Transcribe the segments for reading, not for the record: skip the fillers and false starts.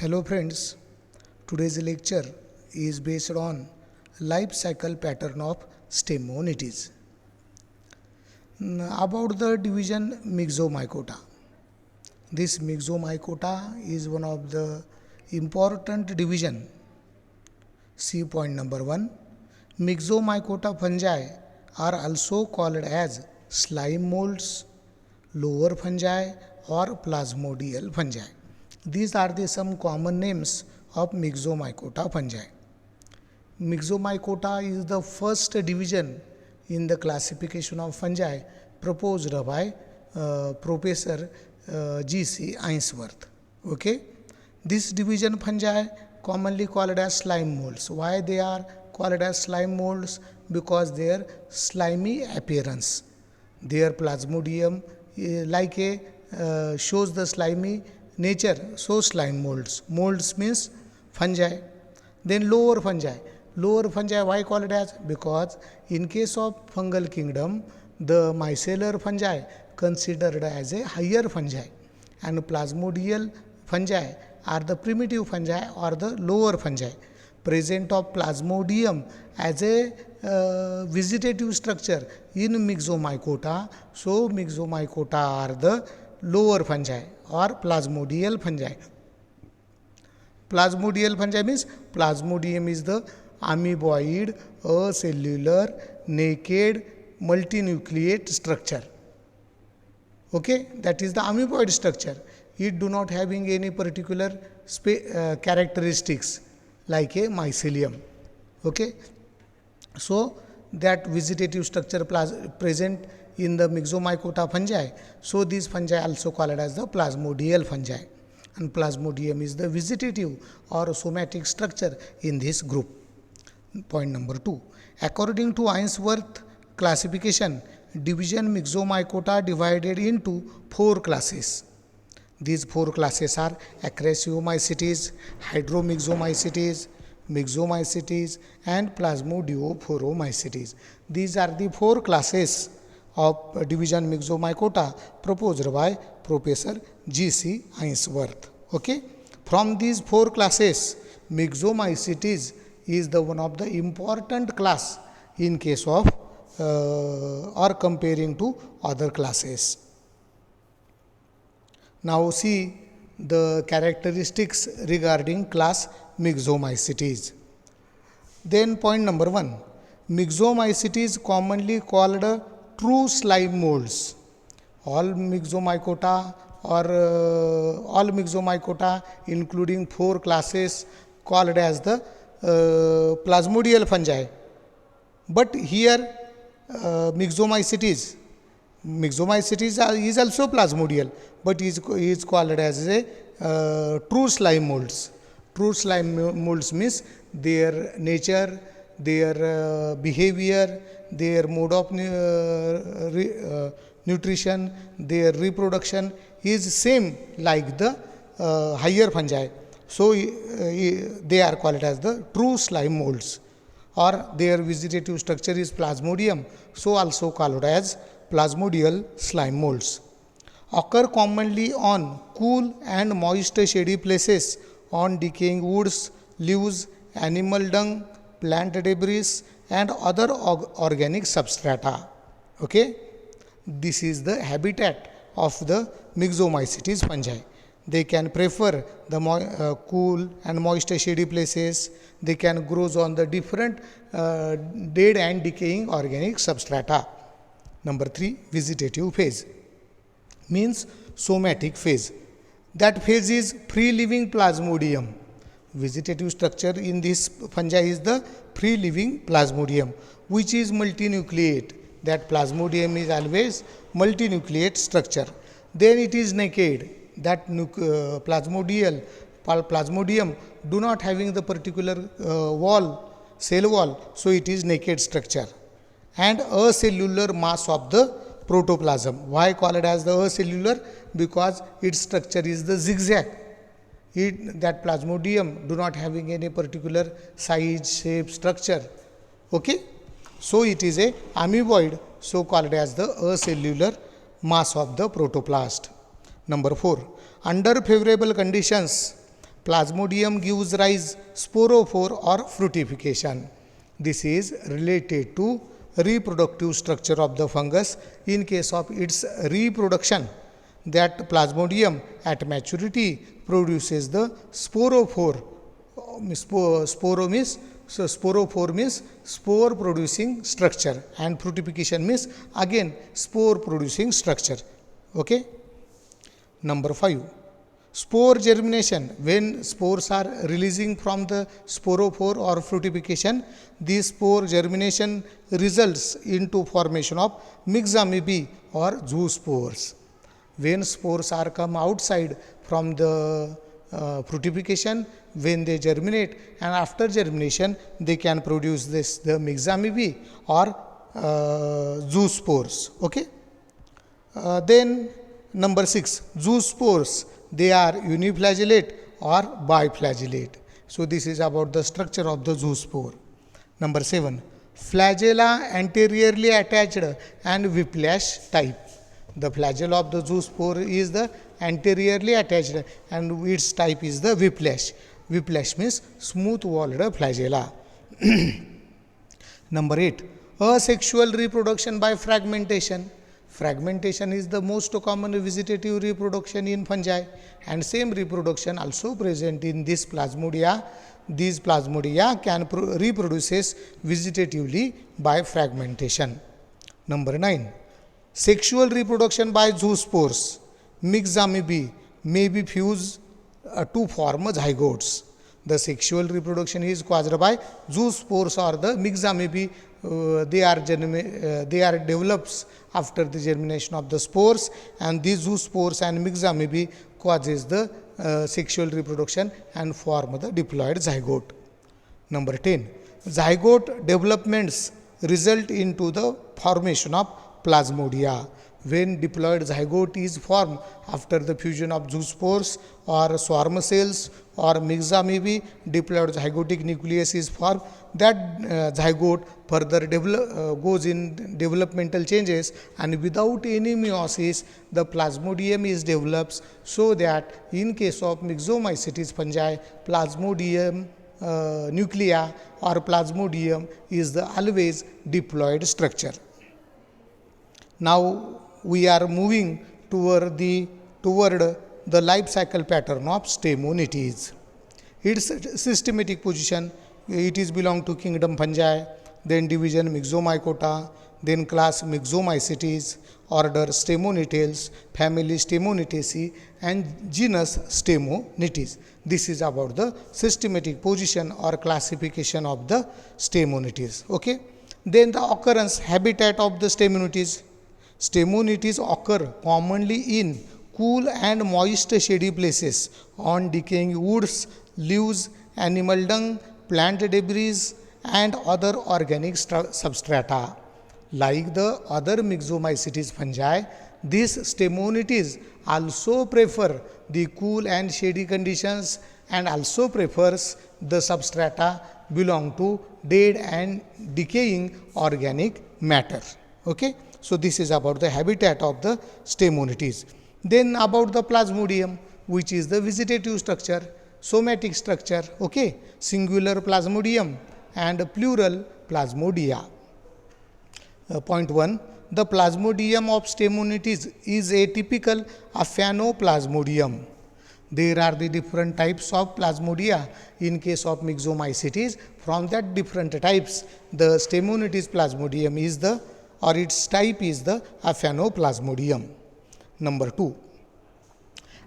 Hello friends, today's lecture is based on life cycle pattern of stem monieties. About the division Myxomycota. This Myxomycota is one of the important division. See point number 1. Myxomycota fungi are also called as slime molds, lower fungi or plasmodial fungi. These are the some common names of Myxomycota fungi. Myxomycota is the first division in the classification of fungi proposed by Professor G.C. Ainsworth. Okay, this division fungi commonly called as slime molds. Why they are called as slime molds? Because their slimy appearance, their plasmodium like a shows the slimy nature, so slime molds. Molds means fungi. Then lower fungi. Lower fungi, why called as? Because in case of fungal kingdom, the micellar fungi considered as a higher fungi, and plasmodial fungi are the primitive fungi or the lower fungi. Present of plasmodium as a vegetative structure in Myxomycota, so Myxomycota are the lower fungi or plasmodial fungi. Plasmodial fungi means plasmodium is the amoeboid, acellular, naked, multinucleate structure. Okay, that is the amoeboid structure. It do not having any particular characteristics like a mycelium. Okay, so that vegetative structure present in the Myxomycota fungi, so these fungi also called as the plasmodial fungi, and plasmodium is the vegetative or somatic structure in this group. Point number 2. According to Ainsworth classification, division Myxomycota divided into 4 classes. These 4 classes are Acrasiomycetes, Hydromyxomycetes, Myxomycetes and Plasmodiophoromycetes. These are the 4 classes of division Myxomycota proposed by Professor G.C. Ainsworth. Okay, from these 4 classes, Myxomycetes is the one of the important class in case of or comparing to other classes. Now see the characteristics regarding class Myxomycetes. Then point number 1. Myxomycetes commonly called true slime molds. All Myxomycota or all Myxomycota including 4 classes called as the plasmodial fungi. But here Myxomycetes is also plasmodial, but is called as a true slime molds. True slime molds means their nature, their behavior, their mode of nutrition, their reproduction is same like the higher fungi. So they are called as the true slime molds, or their vegetative structure is plasmodium, so also called as plasmodial slime molds. Occur commonly on cool and moist shady places, on decaying woods, leaves, animal dung, plant debris and other organic substrata. Okay, this is the habitat of the Myxomycetes fungi. They can prefer the cool and moist shady places. They can grow on the different dead and decaying organic substrata. Number 3, vegetative phase means somatic phase. That phase is free-living plasmodium. Vegetative structure in this fungi is the free-living plasmodium, which is multinucleate. That plasmodium is always multinucleate structure. Then it is naked. That plasmodium do not having the particular cell wall, so it is naked structure. And acellular mass of the protoplasm. Why called as the acellular? Because its structure is the zigzag. That plasmodium do not having any particular size, shape, structure. Okay, so it is a amoeboid, so called as the acellular mass of the protoplast. Number 4. Under favorable conditions, Plasmodium gives rise sporophore or fructification. This is related to reproductive structure of the fungus. In case of its reproduction, that Plasmodium at maturity produces the sporophore. Sporophore means spore producing structure, and fructification means again spore producing structure. Okay. Number 5, spore germination. When spores are releasing from the sporophore or fructification, this spore germination results into formation of myxamoeba or zoospores. When spores are come outside from the fructification, when they germinate, and after germination they can produce the myxamoeba or zoospores. Okay. Then number 6, zoospores, they are uniflagellate or biflagellate. So this is about the structure of the zoospore. Number 7, flagella anteriorly attached and whiplash type. The flagella of the zoospore is the anteriorly attached and its type is the whiplash. Whiplash means smooth walled flagella. Number 8, asexual reproduction by fragmentation. Fragmentation is the most common vegetative reproduction in fungi, and same reproduction also present in this Plasmodia. These Plasmodia can reproduces vegetatively by fragmentation. Number 9, sexual reproduction by zoospores. Myxamoeba may be fused to form zygotes. The sexual reproduction is caused by zoospores or the myxamoeba. They are developed after the germination of the spores, and these zoospores and myxamoeba causes the sexual reproduction and form the diploid zygote. Number 10, zygote developments result into the formation of Plasmodia. When diploid zygote is formed after the fusion of zoospores or swarm cells or myxamoeba, diploid zygotic nucleus is formed. That zygote further goes in developmental changes, and without any meiosis, the Plasmodium is developed, so that in case of Myxomycetes fungi, Plasmodium nuclei or Plasmodium is the always diploid structure. Now we are moving toward the life cycle pattern of Stemonites. Its systematic position, it is belong to kingdom fungi, then division Myxomycota, then class Myxomycetes, order Stemoniales, family Stemonitaceae, and genus Stemonites. This is about the systematic position or classification of the Stemonites. Okay. Then the occurrence habitat of the Stemonites. Stemonites occur commonly in cool and moist shady places, on decaying woods, leaves, animal dung, plant debris, and other organic substrata. Like the other Myxomycetes fungi, these Stemonites also prefer the cool and shady conditions and also prefers the substrata belong to dead and decaying organic matter. Okay. So this is about the habitat of the Stemonites. Then about the Plasmodium, which is the vegetative structure, somatic structure, okay, singular Plasmodium and plural Plasmodia. Point 1, the Plasmodium of Stemonites is a typical Aphanoplasmodium. There are the different types of Plasmodia in case of Myxomycetes. From that different types, the Stemonites Plasmodium is the, or its type is the Aphanoplasmodium. Number 2,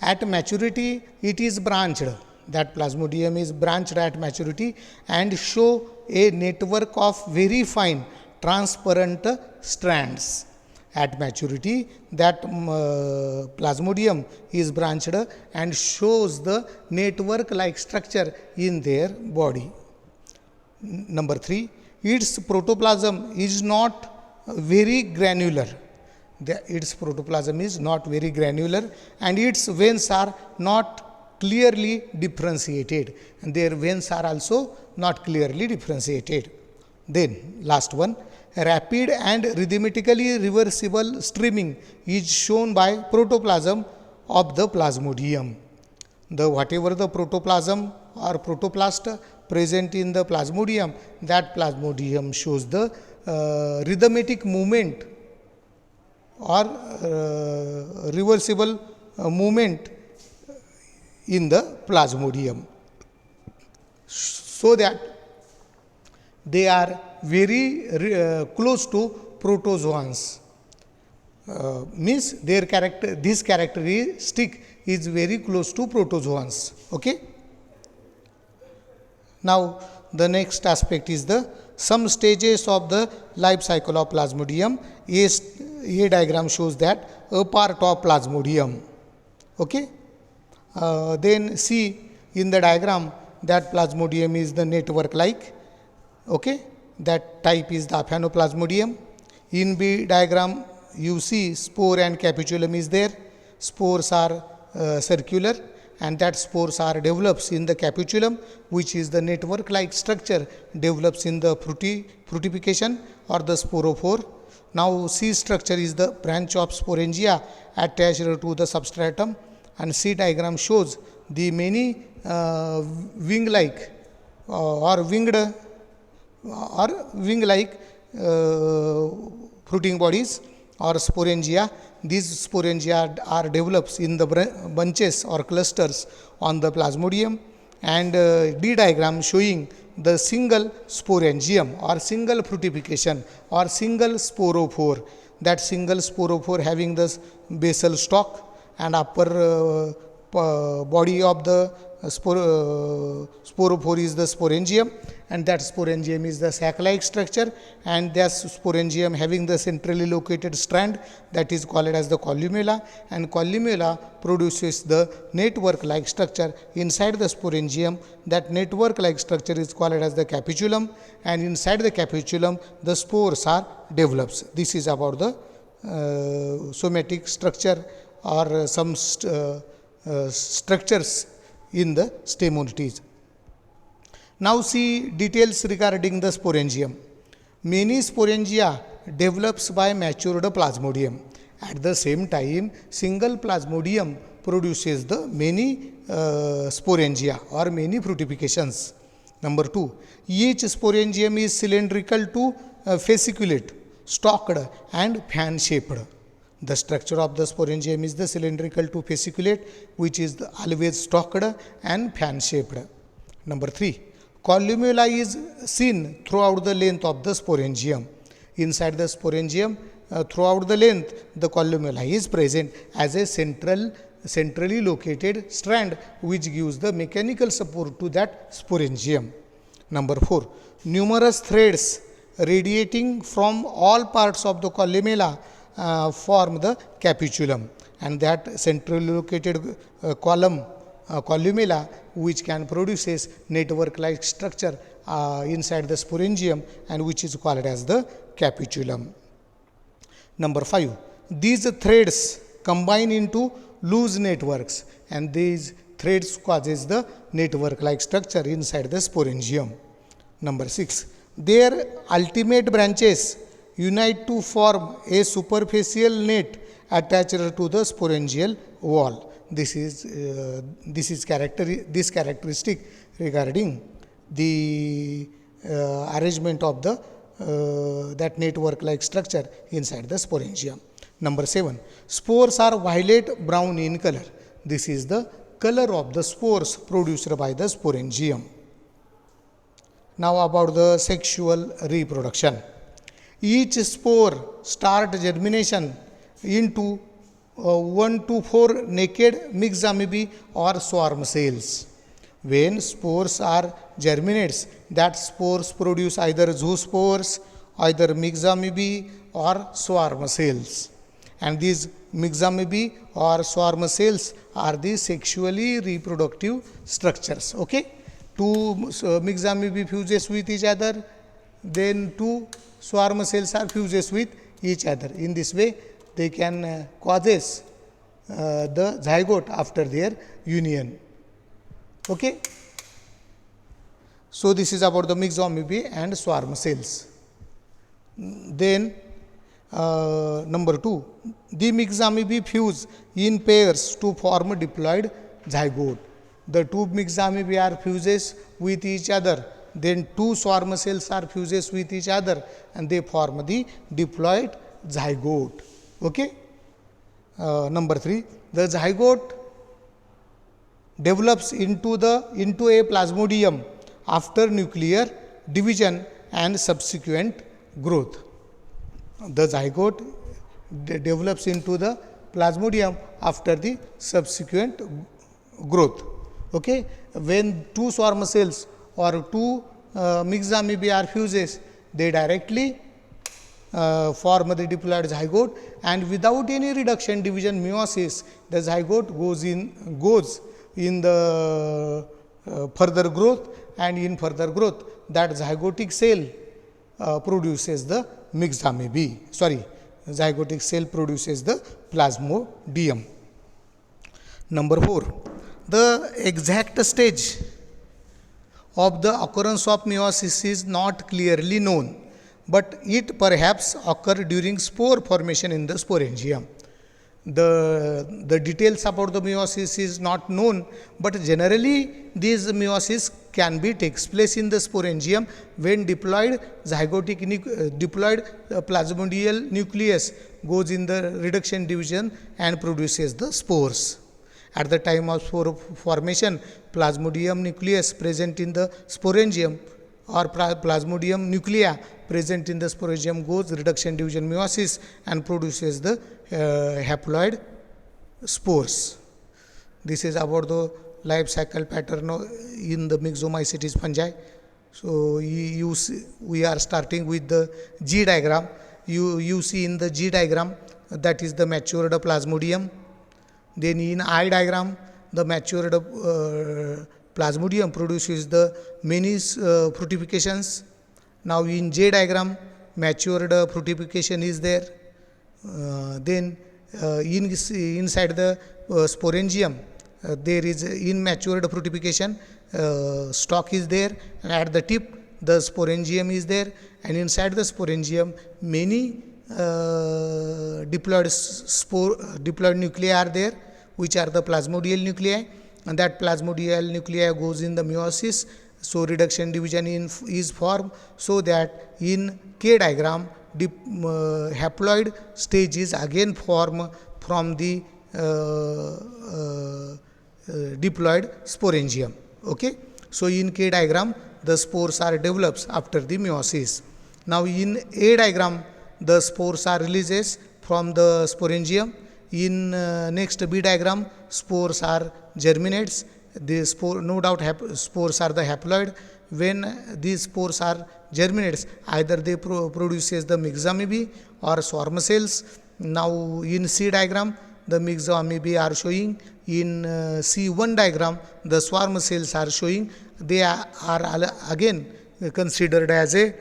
at maturity it is branched. That Plasmodium is branched at maturity and show a network of very fine transparent strands. At maturity, that Plasmodium is branched and shows the network like structure in their body. Number 3, its protoplasm is not very granular. Its protoplasm is not very granular, and its veins are not clearly differentiated, and their veins are also not clearly differentiated. Then last one, rapid and rhythmically reversible streaming is shown by protoplasm of the Plasmodium. The whatever the protoplasm or protoplast present in the plasmodium, that plasmodium shows the rhythmic movement or reversible movement in the plasmodium, so that they are very close to protozoans. Means their character, this characteristic is very close to protozoans. Okay. Now the next aspect is the some stages of the life cycle of plasmodium. A diagram shows that a part of plasmodium. Okay. Then see in the diagram that plasmodium is the network like. Okay. That type is the aphanoplasmodium. In B diagram you see spore and capitulum is there. Spores are circular, and that spores are develops in the capitulum, which is the network like structure develops in the fructification or the sporophore. Now C structure is the branch of sporangia attached to the substratum, and C diagram shows the many wing like or winged or wing like fruiting bodies or sporangia. These sporangia are developed in the bunches or clusters on the plasmodium, and D diagram showing the single sporangium or single fructification or single sporophore. That single sporophore having the basal stalk and upper body of the sporophore is the sporangium, and that sporangium is the sac-like structure, and that sporangium having the centrally located strand that is called as the columella, and columella produces the network-like structure inside the sporangium. That network-like structure is called as the capitulum, and inside the capitulum the spores are develops. This is about the somatic structure or some structures in the stemonites. Now see details regarding the sporangium. Many sporangia develops by matured plasmodium. At the same time, single plasmodium produces the many sporangia or many fructifications. Number 2, each sporangium is cylindrical to fasciculate, stalked and fan shaped. The structure of the sporangium is the cylindrical to fasciculate, which is always stalked and fan shaped. Number 3, columella is seen throughout the length of the sporangium. Inside the sporangium, throughout the length, the columella is present as a centrally located strand, which gives the mechanical support to that sporangium. Number 4, numerous threads radiating from all parts of the columella form the capitulum, and that centrally located columella which can produces network like structure inside the sporangium, and which is called as the capitulum. Number 5, these threads combine into loose networks, and these threads causes the network like structure inside the sporangium. Number 6, their ultimate branches unite to form a superficial net attached to the sporangial wall. This characteristic regarding the arrangement of the that network like structure inside the sporangium. Number 7, spores are violet brown in color. This is the color of the spores produced by the sporangium. Now about the sexual reproduction. Each spore start germination into 1 to 4 naked mixed amoebae or swarm cells. When spores are germinates, that spores produce either zoospores, either mixed amoebae or swarm cells. And these mixed amoebae or swarm cells are the sexually reproductive structures. Okay, two mixed amoebae fuses with each other, then two swarm cells are fuses with each other. In this way, they can causes the zygote after their union. Okay. So this is about the mixed amoebae and swarm cells. Then number 2, the mixed amoebae fuse in pairs to form a diploid zygote. the two mixed amoebae are fuses with each other, then two swarm cells are fuses with each other, and they form the diploid zygote. Okay. Number 3, the zygote develops into a plasmodium after nuclear division and subsequent growth. The zygote develops into the plasmodium after the subsequent growth. Okay. When two swarm cells or two mixed amoebae are fuses, they directly form the diploid zygote, and without any reduction, division, meiosis, the zygote goes in the further growth, and in further growth that zygotic cell produces the mixed amoebae. Zygotic cell produces the plasmodium. Number 4, the exact stage of the occurrence of meiosis is not clearly known, but it perhaps occur during spore formation in the sporangium. The details about the meiosis is not known, but generally this meiosis can be takes place in the sporangium when diploid plasmodial nucleus goes in the reduction division and produces the spores. At the time of spore formation, plasmodium nucleus present in the sporangium or plasmodium nuclei present in the sporangium goes reduction division meiosis and produces the haploid spores. This is about the life cycle pattern in the Myxomycetes fungi. So we are starting with the G diagram. You see in the G diagram, that is the matured plasmodium. Then in I diagram, the matured plasmodium produces the many fructifications. Now in J diagram, matured fructification is there. Then inside the sporangium, there is immatured fructification, stalk is there, and at the tip the sporangium is there, and inside the sporangium many diploid nuclei are there, which are the plasmodial nuclei, and that plasmodial nuclei goes in the meiosis. So reduction division is formed, so that in K diagram haploid stage is again formed from the diploid sporangium. Okay. So in K diagram the spores are developed after the meiosis. Now in A diagram the spores are releases from the sporangium. In next B diagram spores are germinates. The spore, no doubt spores are the haploid. When these spores are germinates, either they produces the mixed amoebae or swarm cells. Now in C diagram the mixed amoebae are showing. In C1 diagram the swarm cells are showing. They are again considered as a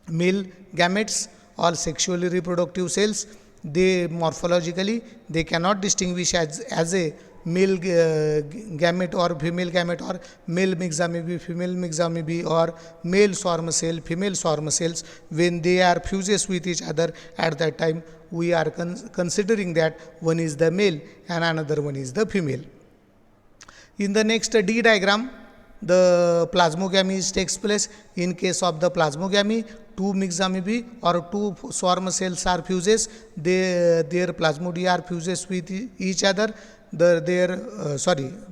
male gametes or sexually reproductive cells. They morphologically they cannot distinguish as a male gamete or female gamete, or male mixed amoebae, female mixed amoebae, or male swarm cell, female swarm cells. When they are fuses with each other, at that time we are considering that one is the male and another one is the female. In the next D diagram, the plasmogamy takes place. In case of the plasmogamy, two mixed amoebae or two swarm cells are fuses. Their plasmodia are fuses with each other. Their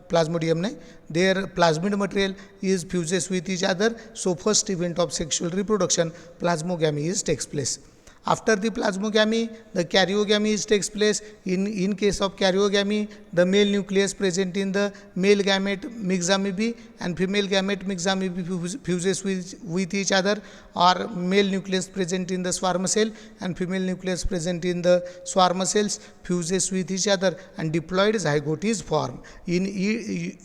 plasmodium, their plasmid material is fuses with each other. So first event of sexual reproduction, plasmogamy takes place. After the plasmogamy, the karyogamy takes place. In case of karyogamy, the male nucleus present in the male gamete mixed amoebae and female gamete mixed amoebae fuses with each other, or male nucleus present in the swarm cell and female nucleus present in the swarm cells fuses with each other, and diploid zygote is formed. In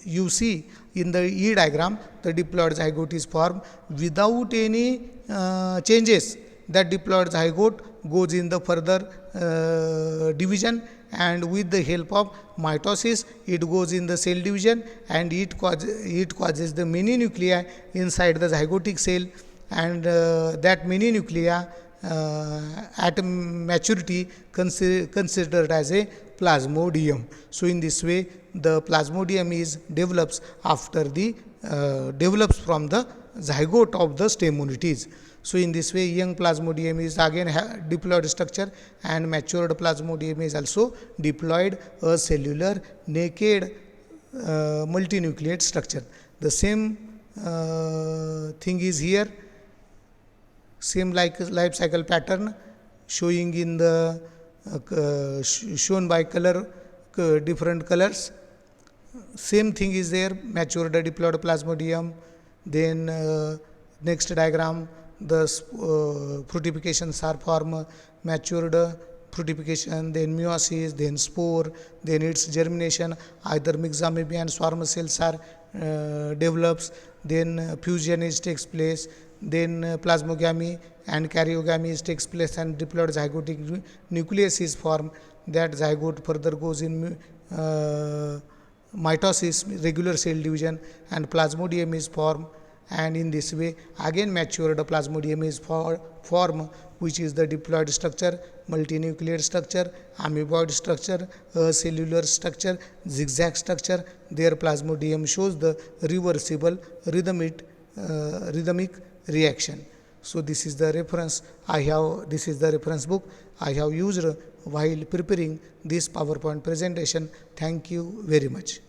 you see in the E diagram, the diploid zygote is formed without any changes. That diploid zygote goes in the further division, and with the help of mitosis it goes in the cell division, and it causes the many nuclei inside the zygotic cell, and that many nuclei at maturity considered as a plasmodium. So in this way the plasmodium is develops after the develops from the zygote of the stem unities. So in this way, young plasmodium is again diploid structure, and matured plasmodium is also diploid, a cellular naked multinucleate structure. The same thing is here, same like life cycle pattern showing in the shown by color, different colors. Same thing is there, matured diploid plasmodium. Then next diagram, the fructifications are formed, matured fructification, then meiosis, then spore, then its germination, either myxamoeba and swarm cells are develops, then fusion is takes place, then plasmogamy and karyogamy takes place, and diploid zygotic nucleus is formed. That zygote further goes in mitosis, regular cell division, and plasmodium is formed. And in this way again matured plasmodium is formed, which is the diploid structure, multinucleate structure, amoeboid structure, cellular structure, zigzag structure. Their plasmodium shows the reversible rhythmic reaction. So this is the reference this is the reference book I have used while preparing this PowerPoint presentation. Thank you very much.